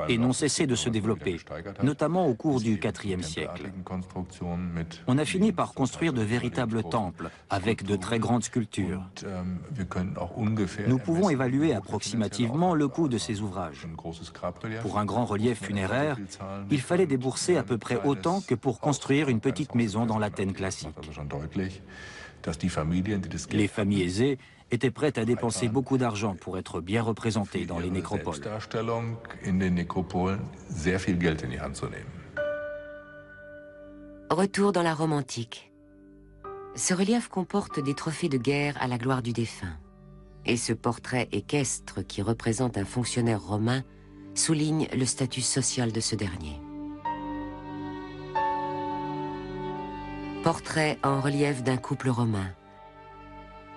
et n'ont cessé de se développer, notamment au cours du IVe siècle. On a fini par construire de véritables temples, avec de très grandes sculptures. Nous pouvons évaluer approximativement le coût de ces ouvrages. Pour un grand relief funéraire, il fallait débourser à peu près autant que pour construire une petite maison dans l'Athènes classique. Les familles aisées étaient prêtes à dépenser beaucoup d'argent pour être bien représentées dans les nécropoles. Retour dans la Rome antique. Ce relief comporte des trophées de guerre à la gloire du défunt. Et ce portrait équestre qui représente un fonctionnaire romain souligne le statut social de ce dernier. Portrait en relief d'un couple romain.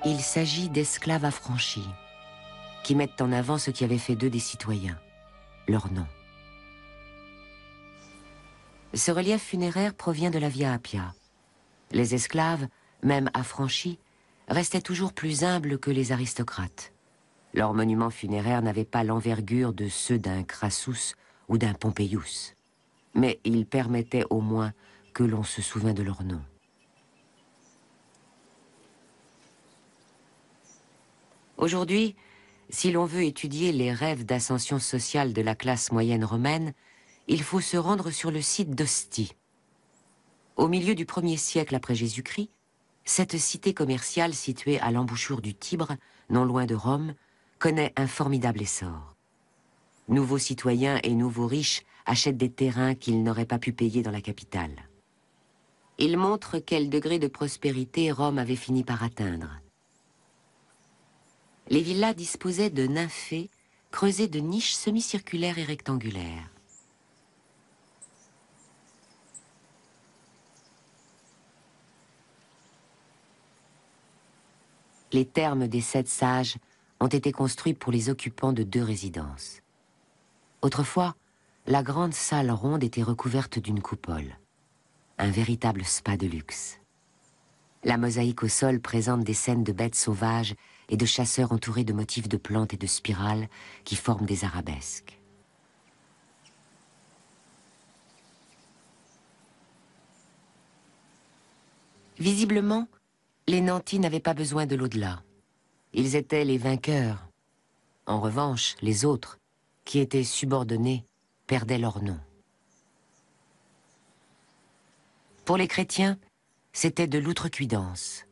Il s'agit d'esclaves affranchis, qui mettent en avant ce qui avait fait d'eux des citoyens, leur nom. Ce relief funéraire provient de la Via Appia. Les esclaves, même affranchis, restaient toujours plus humbles que les aristocrates. Leurs monuments funéraires n'avaient pas l'envergure de ceux d'un Crassus ou d'un Pompeius. Mais ils permettaient au moins que l'on se souvînt de leur nom. Aujourd'hui, si l'on veut étudier les rêves d'ascension sociale de la classe moyenne romaine, il faut se rendre sur le site d'Ostie. Au milieu du 1er siècle après Jésus-Christ, cette cité commerciale située à l'embouchure du Tibre, non loin de Rome, connaît un formidable essor. Nouveaux citoyens et nouveaux riches achètent des terrains qu'ils n'auraient pas pu payer dans la capitale. Il montre quel degré de prospérité Rome avait fini par atteindre. Les villas disposaient de nymphées creusées de niches semi-circulaires et rectangulaires. Les thermes des 7 sages ont été construits pour les occupants de 2 résidences. Autrefois, la grande salle ronde était recouverte d'une coupole, un véritable spa de luxe. La mosaïque au sol présente des scènes de bêtes sauvages et de chasseurs entourés de motifs de plantes et de spirales qui forment des arabesques. Visiblement, les nantis n'avaient pas besoin de l'au-delà. Ils étaient les vainqueurs. En revanche, les autres, qui étaient subordonnés, perdaient leur nom. Pour les chrétiens, c'était de l'outrecuidance.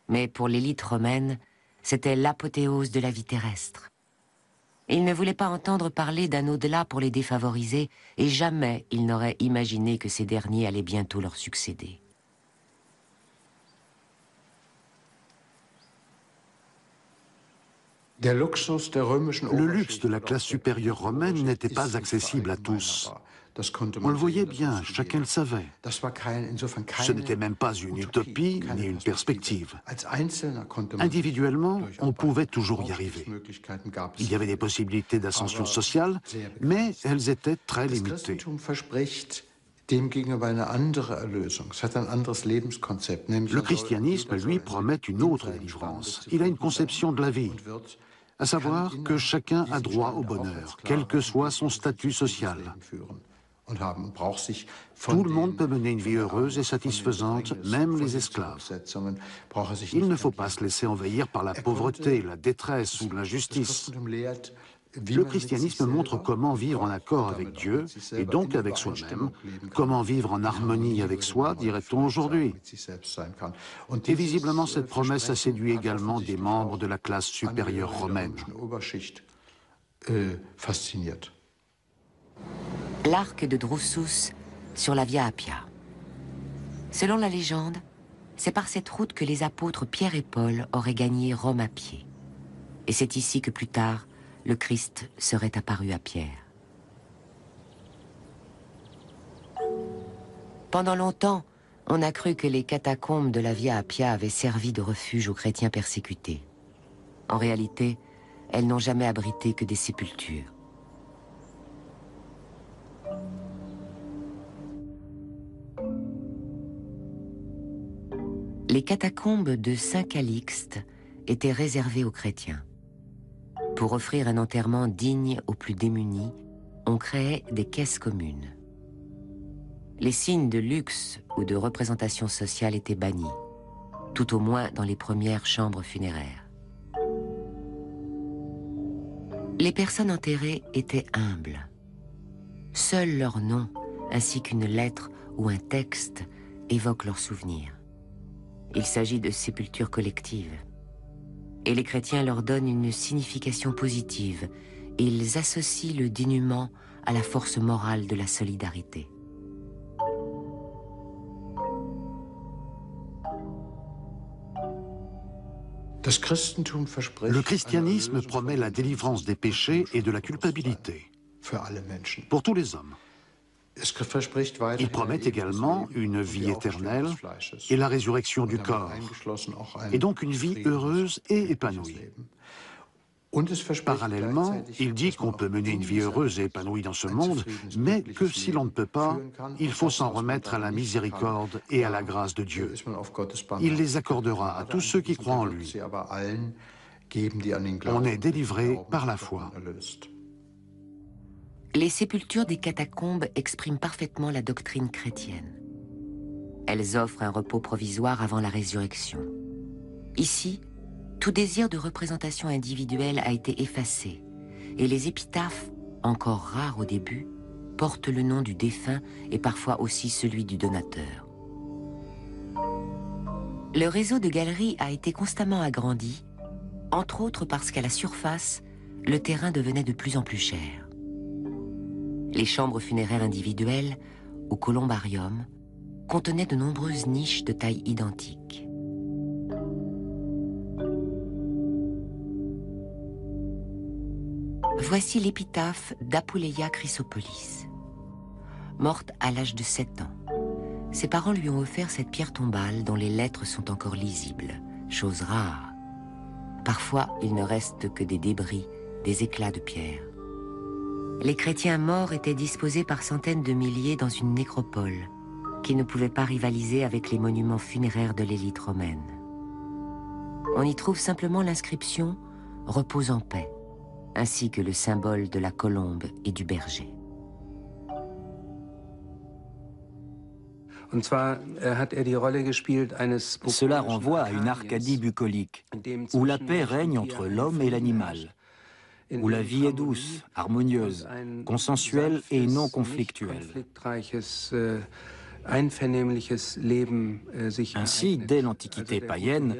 Mais pour l'élite romaine, c'était l'apothéose de la vie terrestre. Ils ne voulaient pas entendre parler d'un au-delà pour les défavorisés, et jamais ils n'auraient imaginé que ces derniers allaient bientôt leur succéder. Le luxe de la classe supérieure romaine n'était pas accessible à tous. On le voyait bien, chacun le savait. Ce n'était même pas une utopie ni une perspective. Individuellement, on pouvait toujours y arriver. Il y avait des possibilités d'ascension sociale, mais elles étaient très limitées. Le christianisme, lui, promet une autre délivrance. Il a une conception de la vie, à savoir que chacun a droit au bonheur, quel que soit son statut social. Tout le monde peut mener une vie heureuse et satisfaisante, même les esclaves. Il ne faut pas se laisser envahir par la pauvreté, la détresse ou l'injustice. Le christianisme montre comment vivre en accord avec Dieu, et donc avec soi-même, comment vivre en harmonie avec soi, dirait-on aujourd'hui. Et visiblement, cette promesse a séduit également des membres de la classe supérieure romaine. L'arc de Drusus sur la Via Appia. Selon la légende, c'est par cette route que les apôtres Pierre et Paul auraient gagné Rome à pied. Et c'est ici que plus tard, le Christ serait apparu à Pierre. Pendant longtemps, on a cru que les catacombes de la Via Appia avaient servi de refuge aux chrétiens persécutés. En réalité, elles n'ont jamais abrité que des sépultures. Les catacombes de Saint-Calixte étaient réservées aux chrétiens. Pour offrir un enterrement digne aux plus démunis, on créait des caisses communes. Les signes de luxe ou de représentation sociale étaient bannis, tout au moins dans les premières chambres funéraires. Les personnes enterrées étaient humbles. Seul leur nom, ainsi qu'une lettre ou un texte, évoquent leurs souvenirs. Il s'agit de sépultures collectives. Et les chrétiens leur donnent une signification positive. Ils associent le dénuement à la force morale de la solidarité. Le christianisme promet la délivrance des péchés et de la culpabilité pour tous les hommes. Il promet également une vie éternelle et la résurrection du corps, et donc une vie heureuse et épanouie. Parallèlement, il dit qu'on peut mener une vie heureuse et épanouie dans ce monde, mais que si l'on ne peut pas, il faut s'en remettre à la miséricorde et à la grâce de Dieu. Il les accordera à tous ceux qui croient en lui. On est délivré par la foi. Les sépultures des catacombes expriment parfaitement la doctrine chrétienne. Elles offrent un repos provisoire avant la résurrection. Ici, tout désir de représentation individuelle a été effacé, et les épitaphes, encore rares au début, portent le nom du défunt et parfois aussi celui du donateur. Le réseau de galeries a été constamment agrandi, entre autres parce qu'à la surface, le terrain devenait de plus en plus cher. Les chambres funéraires individuelles, ou columbarium, contenaient de nombreuses niches de taille identique. Voici l'épitaphe d'Apouleia Chrysopolis. Morte à l'âge de 7 ans, ses parents lui ont offert cette pierre tombale dont les lettres sont encore lisibles, chose rare. Parfois, il ne reste que des débris, des éclats de pierre. Les chrétiens morts étaient disposés par centaines de milliers dans une nécropole, qui ne pouvait pas rivaliser avec les monuments funéraires de l'élite romaine. On y trouve simplement l'inscription « Repose en paix », ainsi que le symbole de la colombe et du berger. Cela renvoie à une Arcadie bucolique, où la paix règne entre l'homme et l'animal, où la vie est douce, harmonieuse, consensuelle et non conflictuelle. Ainsi, dès l'Antiquité païenne,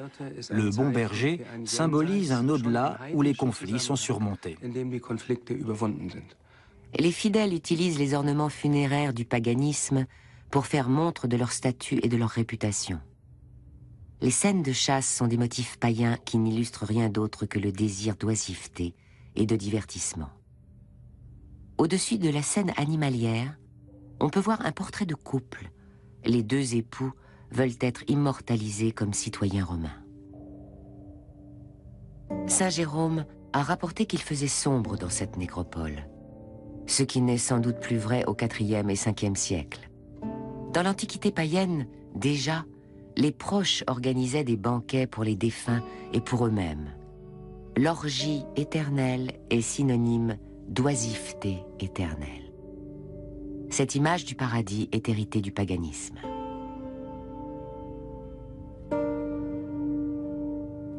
le bon berger symbolise un au-delà où les conflits sont surmontés. Les fidèles utilisent les ornements funéraires du paganisme pour faire montre de leur statut et de leur réputation. Les scènes de chasse sont des motifs païens qui n'illustrent rien d'autre que le désir d'oisiveté et de divertissement. Au-dessus de la scène animalière, on peut voir un portrait de couple. Les deux époux veulent être immortalisés comme citoyens romains. Saint Jérôme a rapporté qu'il faisait sombre dans cette nécropole, ce qui n'est sans doute plus vrai au IVe et Ve siècle. Dans l'Antiquité païenne, déjà, les proches organisaient des banquets pour les défunts et pour eux-mêmes. L'orgie éternelle est synonyme d'oisiveté éternelle. Cette image du paradis est héritée du paganisme.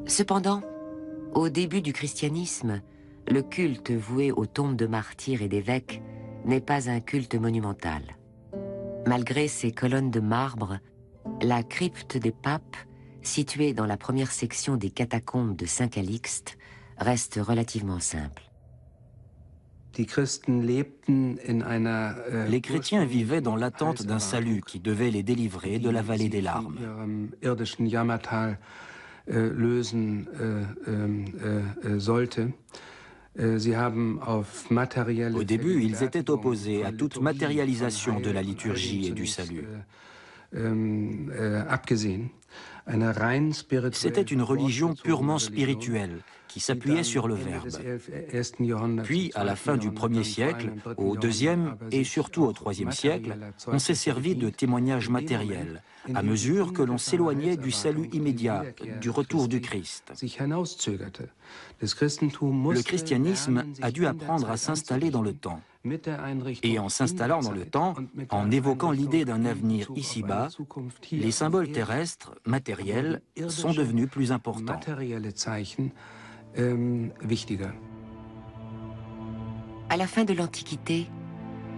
Cependant, au début du christianisme, le culte voué aux tombes de martyrs et d'évêques n'est pas un culte monumental. Malgré ses colonnes de marbre, la crypte des papes, située dans la première section des catacombes de Saint-Calixte, reste relativement simple. Les chrétiens vivaient dans l'attente d'un salut qui devait les délivrer de la vallée des larmes. Au début, ils étaient opposés à toute matérialisation de la liturgie et du salut. C'était une religion purement spirituelle, qui s'appuyait sur le Verbe. Puis, à la fin du 1er siècle, au 2e et surtout au 3e siècle, on s'est servi de témoignages matériels, à mesure que l'on s'éloignait du salut immédiat, du retour du Christ. Le christianisme a dû apprendre à s'installer dans le temps. Et en s'installant dans le temps, en évoquant l'idée d'un avenir ici-bas, les symboles terrestres, matériels, sont devenus plus importants. À la fin de l'Antiquité,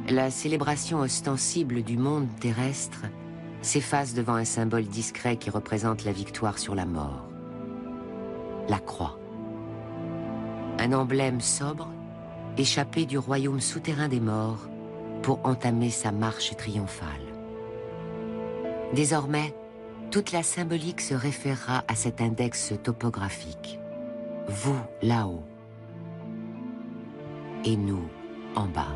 la célébration ostensible du monde terrestre s'efface devant un symbole discret qui représente la victoire sur la mort. La croix. Un emblème sobre, échappé du royaume souterrain des morts pour entamer sa marche triomphale. Désormais, toute la symbolique se référera à cet index topographique. Vous là-haut et nous en bas.